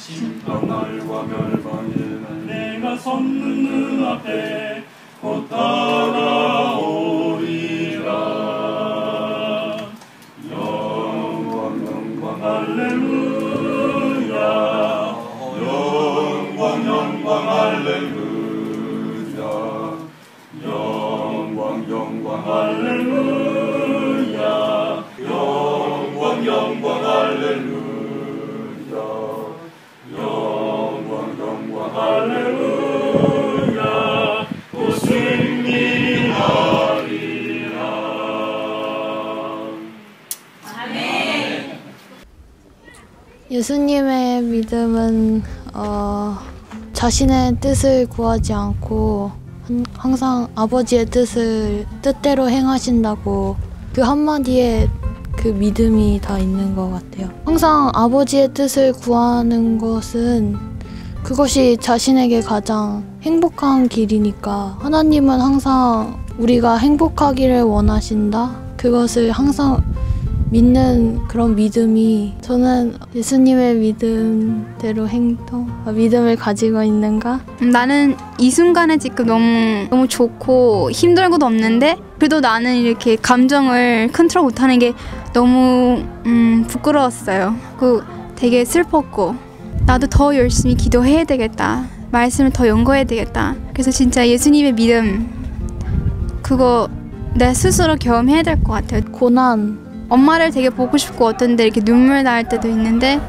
심판날과 멸망의 날 내가 섰는 눈앞에 곧 다가오리라. 영광 영광 할렐루야. 영광 영광 할렐루야. 영광 영광 할렐루야. 영광 영광 할렐루야. 영광 영광 할렐루야. 또 승리하리라. 아멘. 예수님의 믿음은 자신의 뜻을 구하지 않고 항상 아버지의 뜻대로 행하신다고 그 한마디에 그 믿음이 다 있는 것 같아요. 항상 아버지의 뜻을 구하는 것은 그것이 자신에게 가장 행복한 길이니까 하나님은 항상 우리가 행복하기를 원하신다? 그것을 항상 믿는 그런 믿음이 저는 예수님의 믿음대로 믿음을 가지고 있는가? 나는 이 순간에 지금 너무 좋고 힘든 것도 없는데 그래도 나는 이렇게 감정을 컨트롤 못하는 게 너무 부끄러웠어요. 그 되게 슬펐고 나도 더 열심히 기도해야 되겠다. 말씀을 더 연구해야 되겠다. 그래서 진짜 예수님의 믿음 그거 내 스스로 경험해야 될 것 같아요. 고난 엄마를 되게 보고 싶고 어떤 데 이렇게 눈물 날 때도 있는데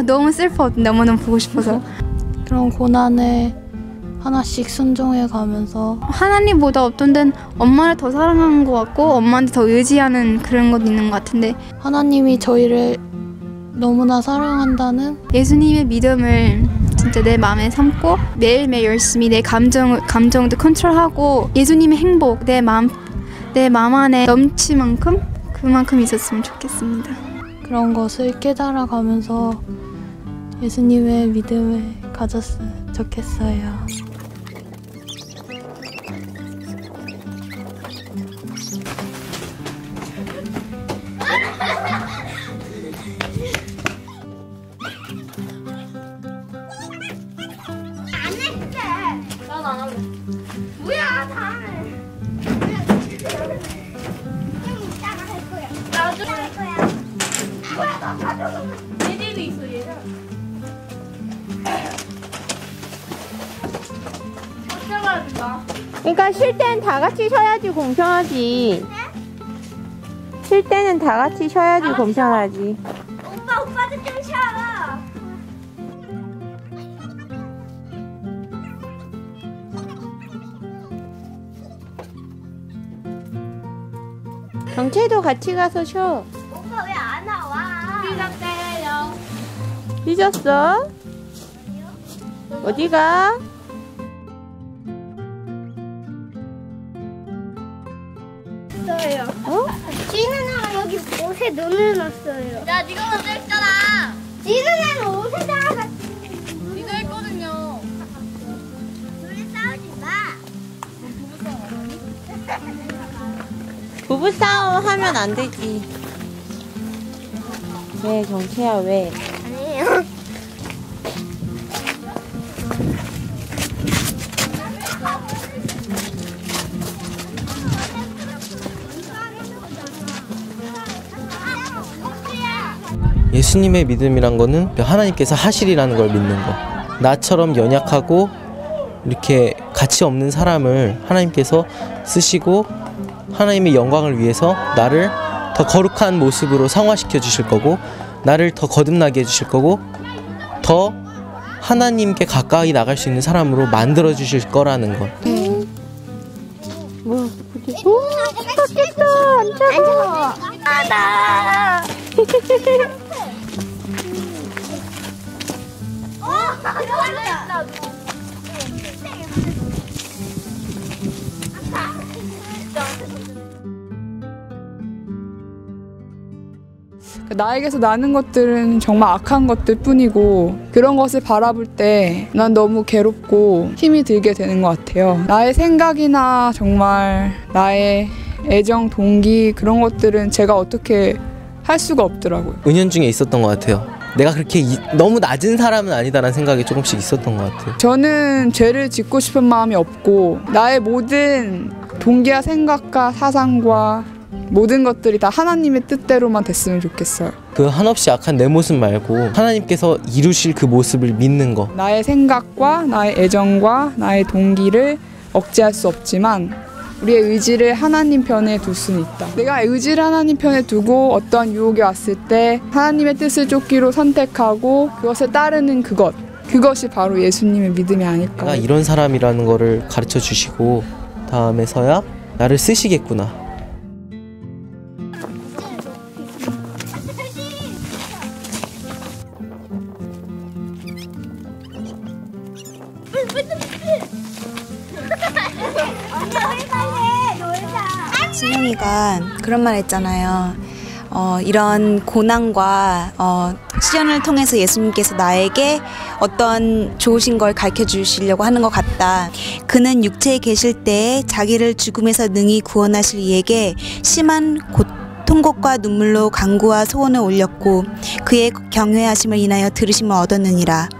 너무 슬퍼. 너무너무 보고 싶어서 그런 고난에 하나씩 순종해 가면서 하나님보다 어떤 데는 엄마를 더 사랑하는 것 같고 엄마한테 더 의지하는 그런 것도 있는 것 같은데 하나님이 저희를 너무나 사랑한다는 예수님의 믿음을 진짜 내 마음에 삼고 매일매일 열심히 내 감정도 컨트롤하고 예수님의 행복 내 마음 안에 넘칠 만큼 그만큼 있었으면 좋겠습니다. 그런 것을 깨달아가면서 예수님의 믿음을 가졌으면 좋겠어요. 안 했대. 나도 안 할래. 뭐야 다. 얘들도 있어 얘들. 어쩌면 된다. 그러니까 쉴 땐 다 같이 쉬어야지 공평하지. 쉴 때는 다 같이 쉬어야지 공평하지. 오빠도 좀 쉬어. 정채도 같이 가서 쉬어. 오빠 왜 안 나와? 삐졌대요. 삐졌어? 어디가? 있어요. 어? 지누나가 여기 옷에 눈을 넣었어요. 야, 네가 먼저 했잖아. 지누나는 옷에다가 네가 했거든요. 둘이 싸우지 마. 부부싸움 하면 안 되지. 왜 정채야 왜? 아니에요. 예수님의 믿음이란 거는 하나님께서 하시리라는 걸 믿는 거. 나처럼 연약하고 이렇게 가치 없는 사람을 하나님께서 쓰시고 하나님의 영광을 위해서 나를 더 거룩한 모습으로 성화시켜 주실 거고 나를 더 거듭나게 해주실 거고 더 하나님께 가까이 나갈 수 있는 사람으로 만들어 주실 거라는 것. 뭐? 오, 좋겠다. 안 차가워. 나. 나에게서 나는 것들은 정말 악한 것들 뿐이고 그런 것을 바라볼 때 난 너무 괴롭고 힘이 들게 되는 것 같아요. 나의 생각이나 정말 나의 애정, 동기 그런 것들은 제가 어떻게 할 수가 없더라고요. 은연중에 있었던 것 같아요. 내가 그렇게 너무 낮은 사람은 아니다라는 생각이 조금씩 있었던 것 같아요. 저는 죄를 짓고 싶은 마음이 없고 나의 모든 동기와 생각과 사상과 모든 것들이 다 하나님의 뜻대로만 됐으면 좋겠어요. 그 한없이 악한 내 모습 말고 하나님께서 이루실 그 모습을 믿는 거. 나의 생각과 나의 애정과 나의 동기를 억제할 수 없지만 우리의 의지를 하나님 편에 둘 수는 있다. 내가 의지를 하나님 편에 두고 어떠한 유혹이 왔을 때 하나님의 뜻을 쫓기로 선택하고 그것을 따르는 그것이 바로 예수님의 믿음이 아닐까. 내가 이런 사람이라는 거를 가르쳐 주시고 다음에서야 나를 쓰시겠구나. 신영이가 그런 말 했잖아요. 이런 고난과 시련을 통해서 예수님께서 나에게 어떤 좋으신 걸 가르쳐 주시려고 하는 것 같다. 그는 육체에 계실 때에 자기를 죽음에서 능히 구원하실 이에게 심한 통곡과 눈물로 간구와 소원을 올렸고 그의 경외하심을 인하여 들으심을 얻었느니라.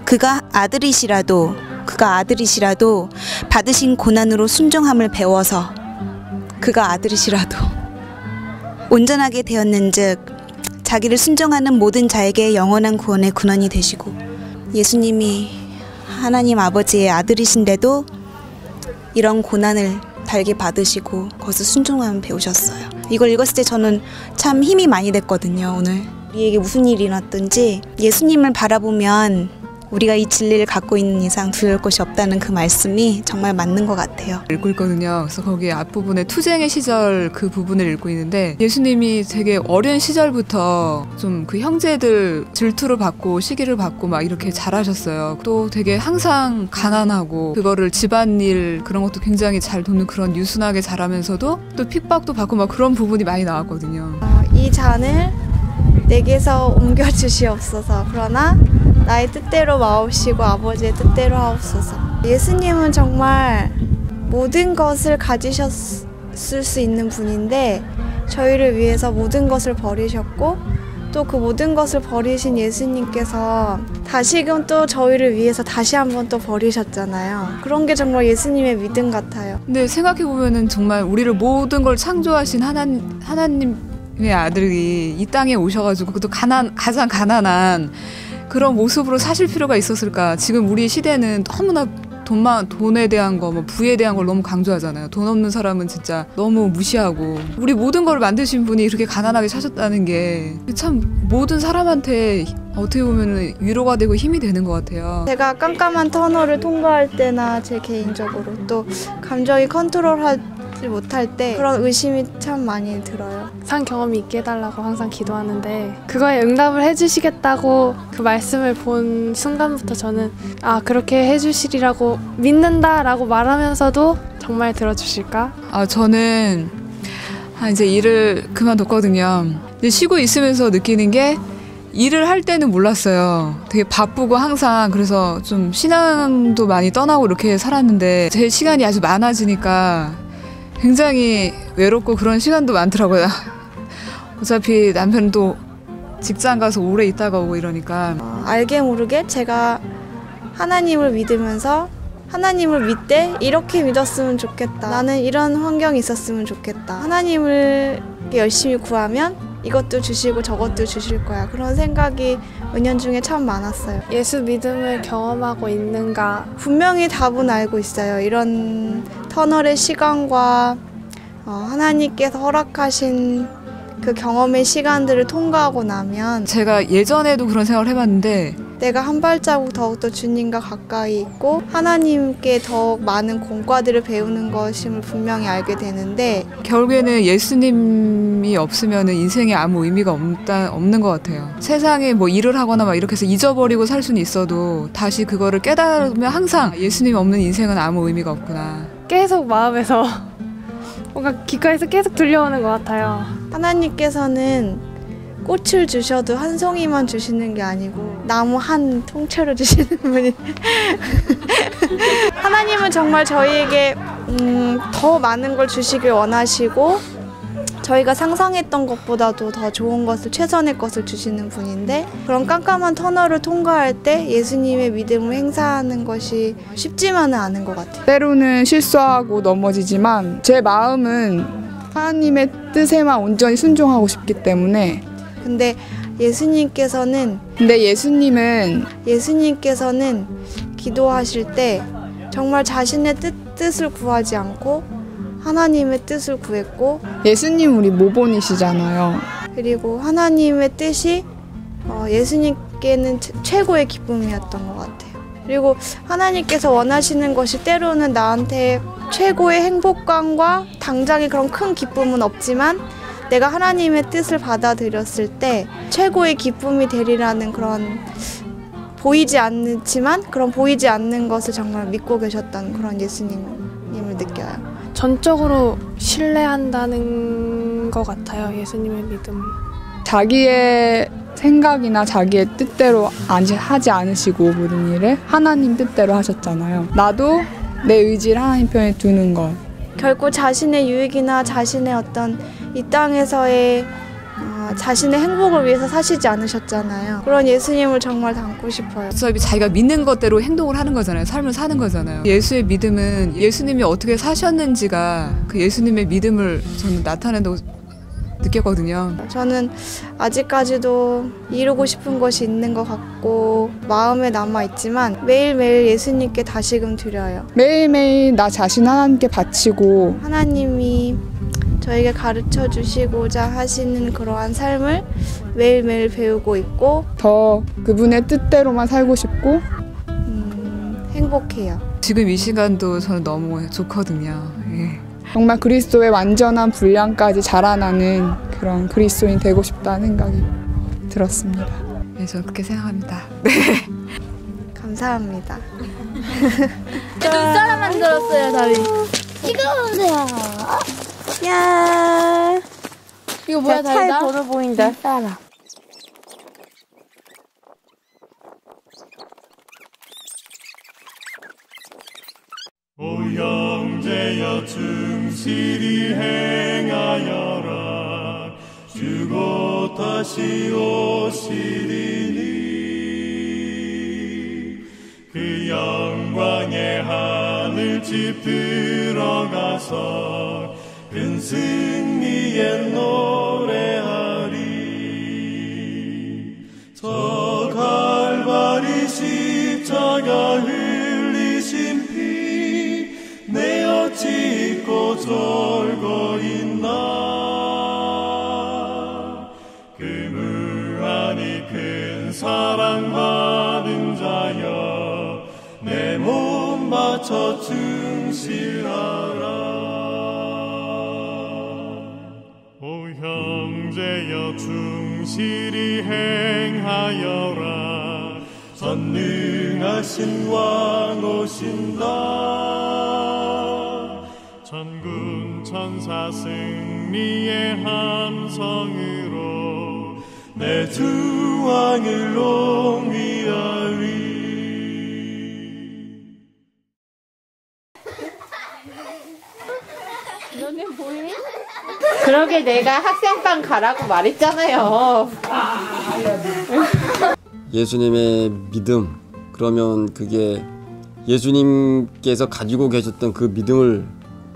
그가 아들이시라도 받으신 고난으로 순종함을 배워서 그가 아들이시라도 온전하게 되었는즉 자기를 순종하는 모든 자에게 영원한 구원의 근원이 되시고 예수님이 하나님 아버지의 아들이신데도 이런 고난을 달게 받으시고 거기서 순종함을 배우셨어요. 이걸 읽었을 때 저는 참 힘이 많이 됐거든요. 오늘 우리에게 무슨 일이 일어났든지 예수님을 바라보면 우리가 이 진리를 갖고 있는 이상 두려울 것이 없다는 그 말씀이 정말 맞는 것 같아요. 읽고 있거든요. 그래서 거기 앞부분에 투쟁의 시절 그 부분을 읽고 있는데 예수님이 되게 어린 시절부터 좀 그 형제들 질투를 받고 시기를 받고 막 이렇게 잘하셨어요. 또 되게 항상 가난하고 그거를 집안일 그런 것도 굉장히 잘 돕는 그런 유순하게 잘하면서도 또 핍박도 받고 막 그런 부분이 많이 나왔거든요. 이 잔을 내게서 옮겨주시옵소서. 그러나 나의 뜻대로 마옵시고 아버지의 뜻대로 하옵소서. 예수님은 정말 모든 것을 가지셨을 수 있는 분인데 저희를 위해서 모든 것을 버리셨고 또 그 모든 것을 버리신 예수님께서 다시금 또 저희를 위해서 다시 한번 또 버리셨잖아요. 그런 게 정말 예수님의 믿음 같아요. 근데 생각해보면은 정말 우리를 모든 걸 창조하신 하나님의 아들이 이 땅에 오셔가지고 그것도 가장 가난한 그런 모습으로 사실 필요가 있었을까? 지금 우리 시대는 너무나 돈에 대한 거, 부에 대한 걸 너무 강조하잖아요. 돈 없는 사람은 진짜 너무 무시하고 우리 모든 걸 만드신 분이 이렇게 가난하게 사셨다는 게 참 모든 사람한테 어떻게 보면 위로가 되고 힘이 되는 것 같아요. 제가 깜깜한 터널을 통과할 때나 제 개인적으로 또 감정이 컨트롤하지 못할 때 그런 의심이 참 많이 들어요. 산 경험이 있게 해달라고 항상 기도하는데 그거에 응답을 해주시겠다고 그 말씀을 본 순간부터 저는 그렇게 해주시리라고 믿는다라고 말하면서도 정말 들어주실까? 저는 이제 일을 그만뒀거든요. 근데 쉬고 있으면서 느끼는 게 일을 할 때는 몰랐어요. 되게 바쁘고 항상 그래서 좀 신앙도 많이 떠나고 이렇게 살았는데 제 시간이 아주 많아지니까 굉장히 외롭고 그런 시간도 많더라고요. 어차피 남편도 직장 가서 오래 있다가 오고 이러니까 알게 모르게 제가 하나님을 믿으면서 하나님을 믿되 이렇게 믿었으면 좋겠다. 나는 이런 환경이 있었으면 좋겠다. 하나님을 열심히 구하면 이것도 주시고 저것도 주실 거야. 그런 생각이 은연중에 참 많았어요. 예수 믿음을 경험하고 있는가? 분명히 답은 알고 있어요. 이런 터널의 시간과 하나님께서 허락하신 그 경험의 시간들을 통과하고 나면 제가 예전에도 그런 생각을 해봤는데 내가 한 발자국 더욱더 주님과 가까이 있고 하나님께 더욱 많은 공과들을 배우는 것임을 분명히 알게 되는데 결국에는 예수님이 없으면 인생에 아무 의미가 없는 것 같아요. 세상에 일을 하거나 막 이렇게 해서 잊어버리고 살 수는 있어도 다시 그거를 깨달으면 항상 예수님 없는 인생은 아무 의미가 없구나. 계속 마음에서 뭔가 귓가에서 계속 들려오는 것 같아요. 하나님께서는 꽃을 주셔도 한 송이만 주시는 게 아니고 나무 한 통째로 주시는 분이 하나님은 정말 저희에게 더 많은 걸 주시길 원하시고 저희가 상상했던 것보다도 더 좋은 것을, 최선의 것을 주시는 분인데, 그런 깜깜한 터널을 통과할 때 예수님의 믿음을 행사하는 것이 쉽지만은 않은 것 같아요. 때로는 실수하고 넘어지지만 제 마음은 하나님의 뜻에만 온전히 순종하고 싶기 때문에. 근데 예수님께서는 기도하실 때 정말 자신의 뜻을 구하지 않고 하나님의 뜻을 구했고, 예수님 우리 모본이시잖아요. 그리고 하나님의 뜻이 예수님께는 최고의 기쁨이었던 것 같아요. 그리고 하나님께서 원하시는 것이 때로는 나한테 최고의 행복감과 당장의 그런 큰 기쁨은 없지만, 내가 하나님의 뜻을 받아들였을 때 최고의 기쁨이 되리라는 그런 보이지 않지만 그런 보이지 않는 것을 정말 믿고 계셨던 그런 예수님을 느껴요. 전적으로 신뢰한다는 것 같아요. 예수님의 믿음. 자기의 생각이나 자기의 뜻대로 하지 않으시고 모든 일을 하나님 뜻대로 하셨잖아요. 나도 내 의지를 하나님 편에 두는 것. 결코 자신의 유익이나 자신의 어떤 이 땅에서의 자신의 행복을 위해서 사시지 않으셨잖아요. 그런 예수님을 정말 닮고 싶어요. 어차피 자기가 믿는 것대로 행동을 하는 거잖아요. 삶을 사는 거잖아요. 예수의 믿음은 예수님이 어떻게 사셨는지가 그 예수님의 믿음을 저는 나타낸다고 느꼈거든요. 저는 아직까지도 이루고 싶은 것이 있는 것 같고 마음에 남아있지만 매일매일 예수님께 다시금 드려요. 매일매일 나 자신 하나님께 바치고, 하나님이 저에게 가르쳐 주시고자 하시는 그러한 삶을 매일매일 배우고 있고, 더 그분의 뜻대로만 살고 싶고 행복해요. 지금 이 시간도 저는 너무 좋거든요. 예. 정말 그리스도의 완전한 분량까지 자라나는 그런 그리스도인 되고 싶다는 생각이 들었습니다. 네, 저는 그렇게 생각합니다. 네. 감사합니다. 눈사람 만들었어요, 다리. 찍어보세요. 야, 이거 뭐야, 차에 다리다? 번호 보인다. 따라. 오 형제여 충실히 행하여라. 주고 다시 오시리니 그 영광의 하늘집 들어가서 큰 승리에 노래하리. 저 갈바리 십자가 흘리신 피 내 어찌 잊고 졸고 있나. 그 무한히 큰 사랑 받은 자여 내 몸 바쳐 충실하라. 오 형제여 충실히 행하여라. 전능하신 왕 오신다. 천군 천사 승리의 함성으로 내 주 왕을 옹위하리. 너네 뭐해? 그러게 내가 학생방 가라고 말했잖아요. 예수님의 믿음, 그러면 그게 예수님께서 가지고 계셨던 그 믿음을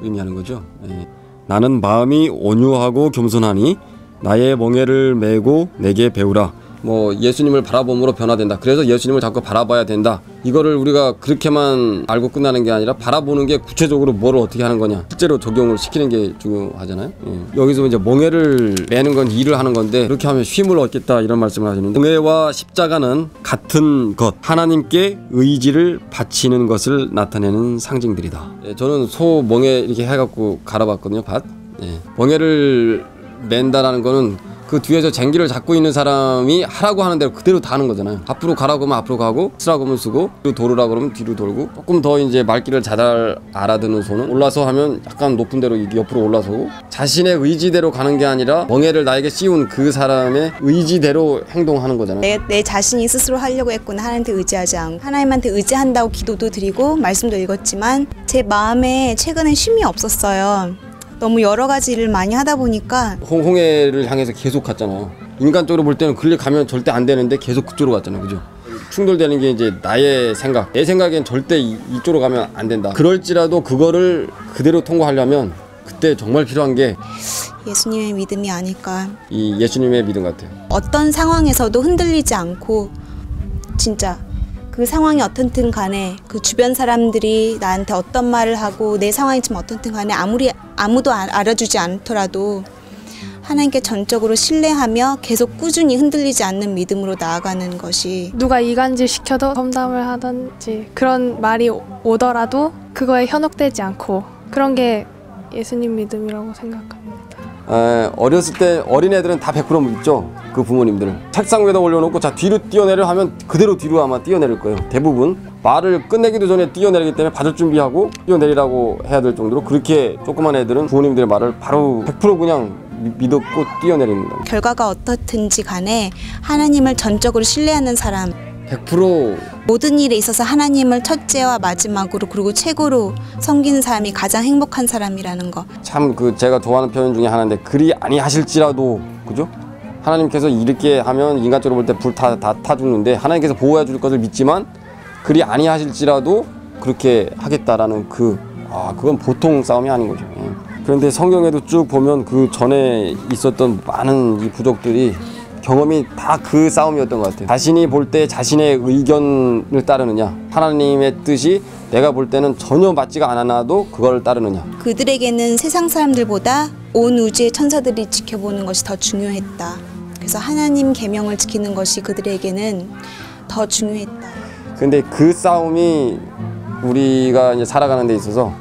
의미하는 거죠. 예. 나는 마음이 온유하고 겸손하니 나의 멍에를 메고 내게 배우라. 뭐 예수님을 바라봄으로 변화된다. 그래서 예수님을 자꾸 바라봐야 된다. 이거를 우리가 그렇게만 알고 끝나는 게 아니라 바라보는 게 구체적으로 뭘 어떻게 하는 거냐, 실제로 적용을 시키는 게 중요하잖아요. 예. 여기서 이제 멍에를 매는 건 일을 하는 건데 그렇게 하면 쉼을 얻겠다 이런 말씀을 하시는데, 멍에와 십자가는 같은 것, 하나님께 의지를 바치는 것을 나타내는 상징들이다. 예, 저는 소 멍에 이렇게 해갖고 갈아봤거든요. 밭. 예. 멍에를 맨다라는 거는 그 뒤에서 쟁기를 잡고 있는 사람이 하라고 하는 대로 그대로 다 하는 거잖아요. 앞으로 가라고 하면 앞으로 가고, 쓰라고 하면 쓰고, 뒤로 돌으라고 그러면 뒤로 돌고, 조금 더 이제 말귀를 잘 알아듣는 소는 올라서 하면 약간 높은 데로 옆으로 올라서고, 자신의 의지대로 가는 게 아니라 멍에를 나에게 씌운 그 사람의 의지대로 행동하는 거잖아요. 내 자신이 스스로 하려고 했구나. 하나님한테 의지하지 않고 하나님한테 의지한다고 기도도 드리고 말씀도 읽었지만 제 마음에 최근에 쉼이 없었어요. 너무 여러 가지 일을 많이 하다 보니까 홍해를 향해서 계속 갔잖아요. 인간적으로 볼 때는 그리 가면 절대 안 되는데 계속 그쪽으로 갔잖아요. 그죠? 충돌되는 게 이제 나의 생각. 내 생각엔 절대 이쪽으로 가면 안 된다. 그럴지라도 그거를 그대로 통과하려면 그때 정말 필요한 게 예수님의 믿음이 아닐까. 이 예수님의 믿음 같아요. 어떤 상황에서도 흔들리지 않고 진짜 그 상황이 어떻든 간에 그 주변 사람들이 나한테 어떤 말을 하고 내 상황이 지금 어떻든 간에 아무도 알아주지 않더라도 하나님께 전적으로 신뢰하며 계속 꾸준히 흔들리지 않는 믿음으로 나아가는 것이 누가 이간질 시켜도 험담을 하든지 그런 말이 오더라도 그거에 현혹되지 않고 그런 게 예수님 믿음이라고 생각합니다. 어렸을 때 어린애들은 다 100% 믿죠. 그 부모님들은 책상 위에다 올려놓고 자 뒤로 뛰어내려 하면 그대로 뒤로 아마 뛰어내릴 거예요. 대부분 말을 끝내기도 전에 뛰어내리기 때문에 받을 준비하고 뛰어내리라고 해야 될 정도로 그렇게 조그만 애들은 부모님들의 말을 바로 100% 그냥 믿었고 뛰어내립니다. 결과가 어떻든지 간에 하나님을 전적으로 신뢰하는 사람 100% 모든 일에 있어서 하나님을 첫째와 마지막으로 그리고 최고로 섬기는 사람이 가장 행복한 사람이라는 거. 참 그 제가 좋아하는 표현 중에 하나인데 그리 아니하실지라도 그죠? 하나님께서 이렇게 하면 인간적으로 볼 때 불 다 타 죽는데 하나님께서 보호해 줄 것을 믿지만 그리 아니하실지라도 그렇게 하겠다라는 그건 보통 싸움이 아닌 거죠. 그런데 성경에도 쭉 보면 그 전에 있었던 많은 이 부족들이 경험이 다 그 싸움이었던 것 같아요. 자신이 볼 때 자신의 의견을 따르느냐 하나님의 뜻이 내가 볼 때는 전혀 맞지가 않아도 그걸 따르느냐. 그들에게는 세상 사람들보다 온 우주의 천사들이 지켜보는 것이 더 중요했다. 그래서 하나님 계명을 지키는 것이 그들에게는 더 중요했다. 근데 그 싸움이 우리가 이제 살아가는 데 있어서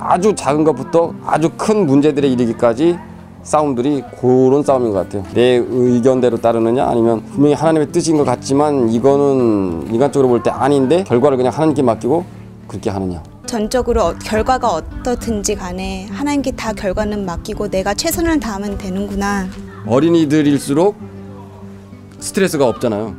아주 작은 것부터 아주 큰 문제들에 이르기까지 싸움들이 그런 싸움인 것 같아요. 내 의견대로 따르느냐 아니면 분명히 하나님의 뜻인 것 같지만 이거는 인간적으로 볼 때 아닌데 결과를 그냥 하나님께 맡기고 그렇게 하느냐. 전적으로 결과가 어떻든지 간에 하나님께 다 결과는 맡기고 내가 최선을 다하면 되는구나. 어린이들일수록 스트레스가 없잖아요.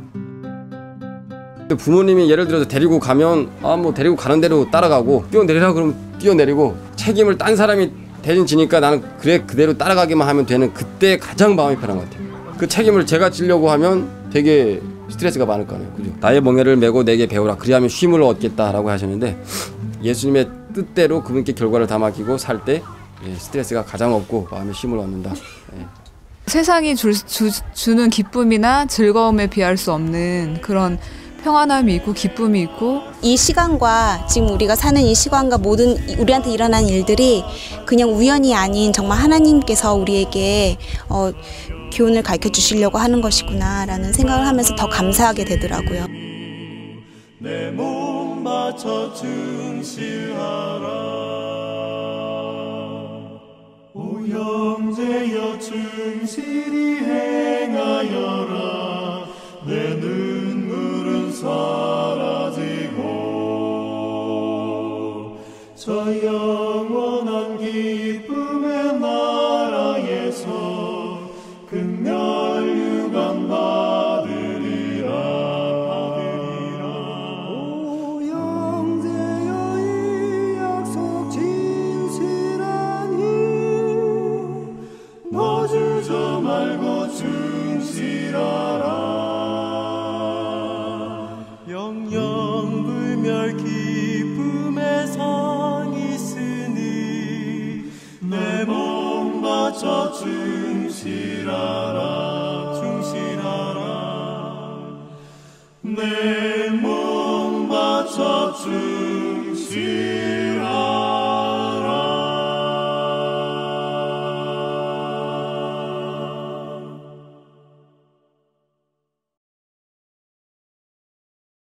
부모님이 예를 들어서 데리고 가면 뭐 데리고 가는 대로 따라가고 뛰어내리라 그러면 뛰어내리고 책임을 딴 사람이 대신 지니까 나는 그래 그대로 따라가기만 하면 되는 그때 가장 마음이 편한 것 같아요. 그 책임을 제가 지려고 하면 되게 스트레스가 많을 거 아니에요. 그죠? 나의 멍에를 메고 내게 배우라 그리하면 쉼을 얻겠다라고 하셨는데 예수님의 뜻대로 그분께 결과를 다 맡기고 살 때 스트레스가 가장 없고 마음에 쉼을 얻는다. 세상이 주는 기쁨이나 즐거움에 비할 수 없는 그런 평안함이 있고 기쁨이 있고 이 시간과 지금 우리가 사는 이 시간과 모든 우리한테 일어난 일들이 그냥 우연이 아닌 정말 하나님께서 우리에게 교훈을 가르쳐 주시려고 하는 것이구나 라는 생각을 하면서 더 감사하게 되더라고요. 내 몸 바쳐 증시하라 오 형제여 충실히 행하여라 내 눈물은 사라지고 저 영원한 기쁨의 나라에서 극렬 유감 받으리라 오 형제여 이 약속 진실하니 너 주저 말고 충실하라 영영불멸 기쁨의 상 있으니 내 몸 바쳐 충실하라 내 몸 바쳐 충실하라